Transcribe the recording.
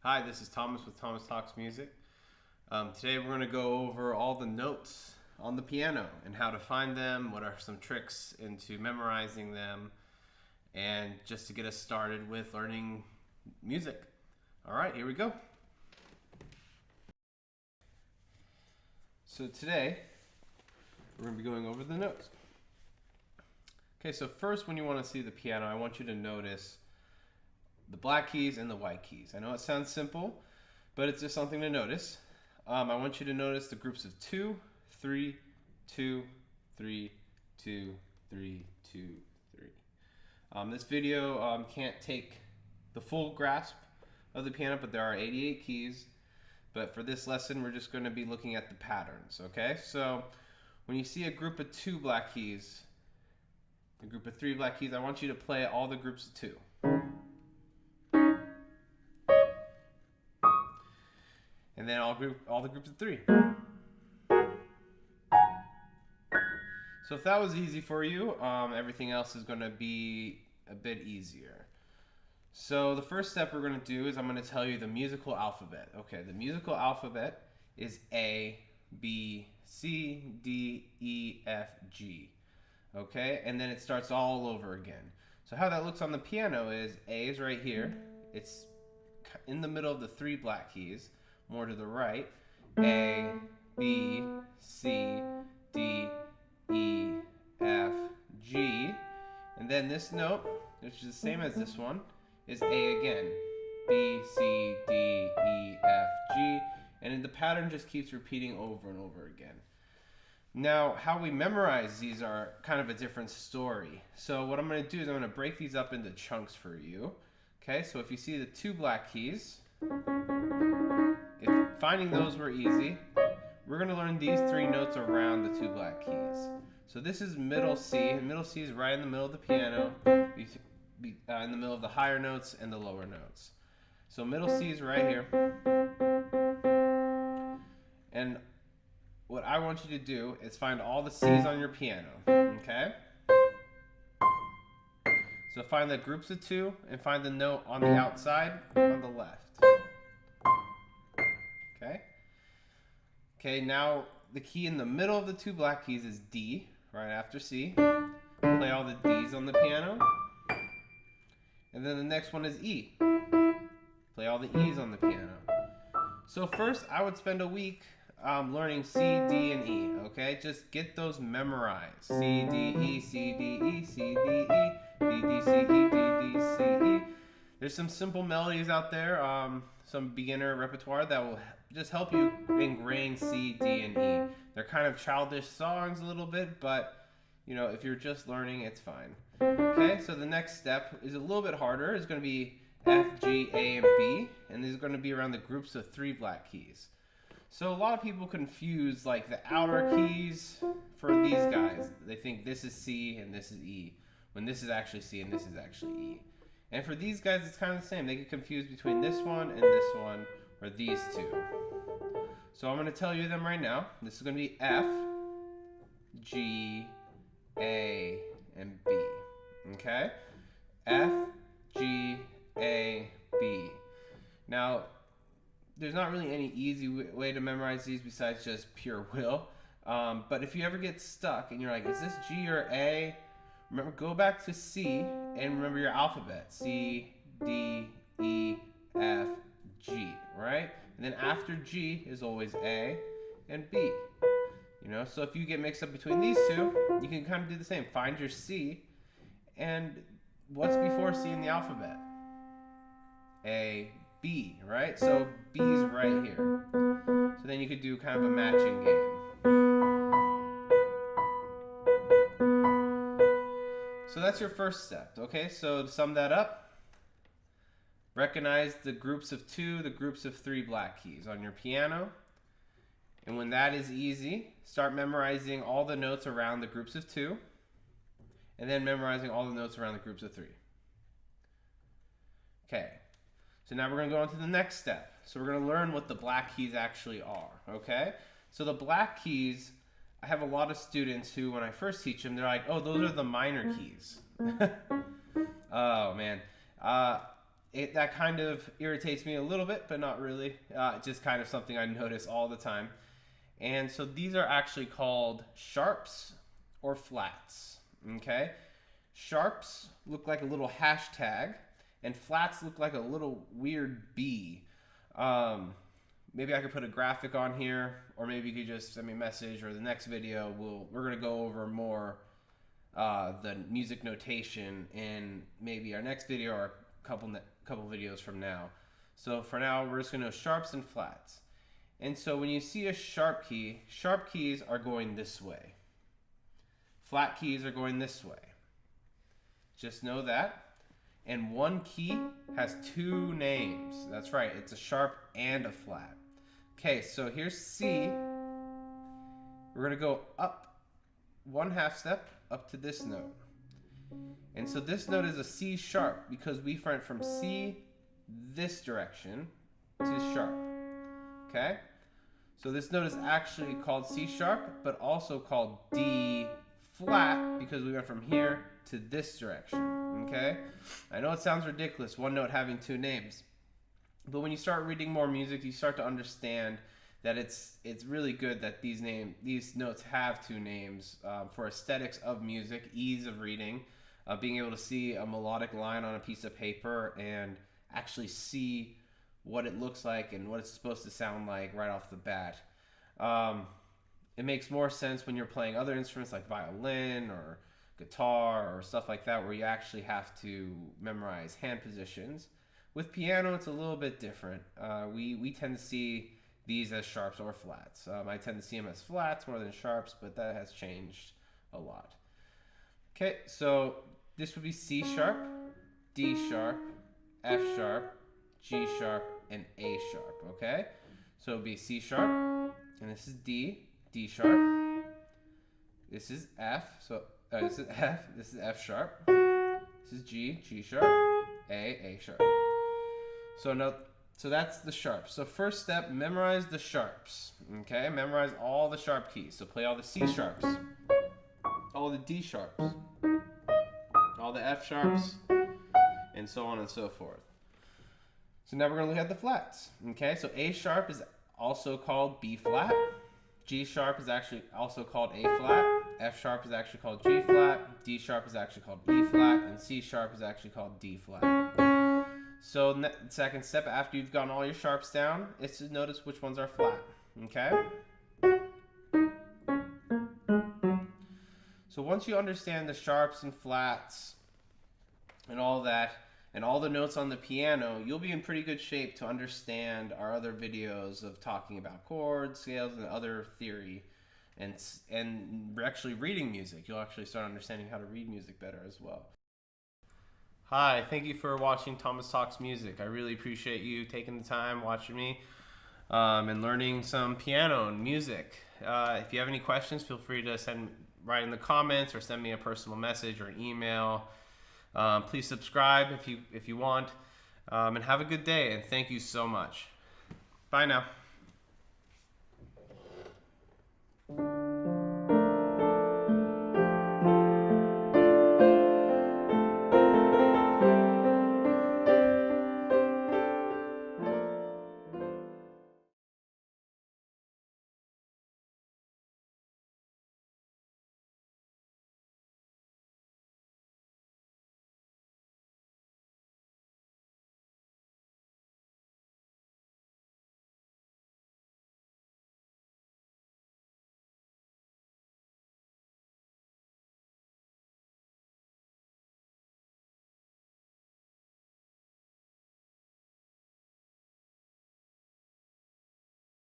Hi, this is Thomas with Thomas Talks Music. Today we're going to go over all the notes on the piano and how to find them, what are some tricks into memorizing them, and just to get us started with learning music. All right, here we go. So today we're going to be going over the notes. Okay, so first when you want to see the piano, I want you to notice the black keys and the white keys. I know it sounds simple, but it's just something to notice. I want you to notice the groups of 2, 3, 2, 3, 2, 3, 2, 3. This video can't take the full grasp of the piano, but there are 88 keys. But for this lesson, we're just going to be looking at the patterns, okay? So when you see a group of 2 black keys, a group of 3 black keys, I want you to play all the groups of 2. And then all the groups of 3. So if that was easy for you, everything else is going to be a bit easier. So the first step we're going to do is I'm going to tell you the musical alphabet. Okay, the musical alphabet is A, B, C, D, E, F, G. Okay, and then it starts all over again. So how that looks on the piano is A is right here. It's in the middle of the 3 black keys. More to the right, A, B, C, D, E, F, G. And then this note, which is the same as this one, is A again. B, C, D, E, F, G. And the pattern just keeps repeating over and over again. Now, how we memorize these are kind of a different story. So what I'm going to do is I'm going to break these up into chunks for you. Okay, so if you see the 2 black keys, if finding those were easy, we're going to learn these 3 notes around the 2 black keys. So this is middle C, and middle C is right in the middle of the piano, in the middle of the higher notes and the lower notes. So middle C is right here. And what I want you to do is find all the C's on your piano, okay? So find the groups of 2 and find the note on the outside on the left. Okay, now the key in the middle of the 2 black keys is D, right after C. Play all the D's on the piano. And then the next one is E. Play all the E's on the piano. So first, I would spend a week learning C, D, and E, okay? Just get those memorized. C, D, E, C, D, E, C, D, E, D, D, C, E, D, D, C, E. There's some simple melodies out there, some beginner repertoire that will just help you ingrain C, D, and E. They're kind of childish songs a little bit, but you know, if you're just learning, it's fine. Okay, so the next step is a little bit harder. It's going to be F, G, A, and B, and these are going to be around the groups of 3 black keys. So a lot of people confuse like the outer keys for these guys. They think this is C and this is E, when this is actually C and this is actually E. And for these guys, it's kind of the same. They get confused between this one and this one, or these 2. So I'm going to tell you them right now. This is going to be F, G, A, and B. Okay? F, G, A, B. Now, there's not really any easy way to memorize these besides just pure will. But if you ever get stuck and you're like, is this G or A? Remember, go back to C and remember your alphabet. C, D, E, F, G, right? And then after G is always A and B. You know, so if you get mixed up between these 2, you can kind of do the same. Find your C, and what's before C in the alphabet? A, B, right? So B's right here. So then you could do kind of a matching game. So that's your first step, okay? So to sum that up, recognize the groups of 2, the groups of 3 black keys on your piano. And when that is easy, start memorizing all the notes around the groups of 2, and then memorizing all the notes around the groups of 3. Okay, so now we're going to go on to the next step. So we're going to learn what the black keys actually are, okay? So the black keys, I have a lot of students who, when I first teach them, they're like, oh, those are the minor keys. Oh, man. that kind of irritates me a little bit, but not really. Just kind of something I notice all the time. And so these are actually called sharps or flats, okay? Sharps look like a little hashtag, and flats look like a little weird B. Maybe I could put a graphic on here, or maybe you could just send me a message, or the next video, we're gonna go over more the music notation in maybe our next video or a couple videos from now. So for now, we're just gonna know sharps and flats. And so when you see a sharp keys are going this way. Flat keys are going this way. Just know that. And one key has two names. That's right, it's a sharp and a flat. Okay, so here's C. We're gonna go up 1/2 step up to this note. And so this note is a C sharp because we went from C this direction to sharp. Okay? So this note is actually called C sharp, but also called D flat because we went from here to this direction. Okay? I know it sounds ridiculous, one note having two names. But when you start reading more music, you start to understand that it's really good that these notes have two names for aesthetics of music, ease of reading, being able to see a melodic line on a piece of paper and actually see what it looks like and what it's supposed to sound like right off the bat. It makes more sense when you're playing other instruments like violin or guitar or stuff like that where you actually have to memorize hand positions. With piano, it's a little bit different. We tend to see these as sharps or flats. I tend to see them as flats more than sharps, but that has changed a lot. Okay, so this would be C sharp, D sharp, F sharp, G sharp, and A sharp, okay? So it would be C sharp, and this is D, D sharp. This is F, so this is F, this is F sharp. This is G, G sharp, A sharp. So that's the sharps. So first step, memorize the sharps, okay? Memorize all the sharp keys. So play all the C sharps, all the D sharps, all the F sharps, and so on and so forth. So now we're going to look at the flats, okay? So A sharp is also called B flat. G sharp is actually also called A flat. F sharp is actually called G flat. D sharp is actually called E flat. And C sharp is actually called D flat. So the second step, after you've gotten all your sharps down, is to notice which ones are flat, okay? So once you understand the sharps and flats and all that, and all the notes on the piano, you'll be in pretty good shape to understand our other videos of talking about chords, scales, and other theory, and actually reading music. You'll actually start understanding how to read music better as well. Hi, thank you for watching Thomas Talks Music. I really appreciate you taking the time watching me and learning some piano and music. If you have any questions, feel free to write in the comments or send me a personal message or an email. Please subscribe if you want, and have a good day, and thank you so much. Bye now.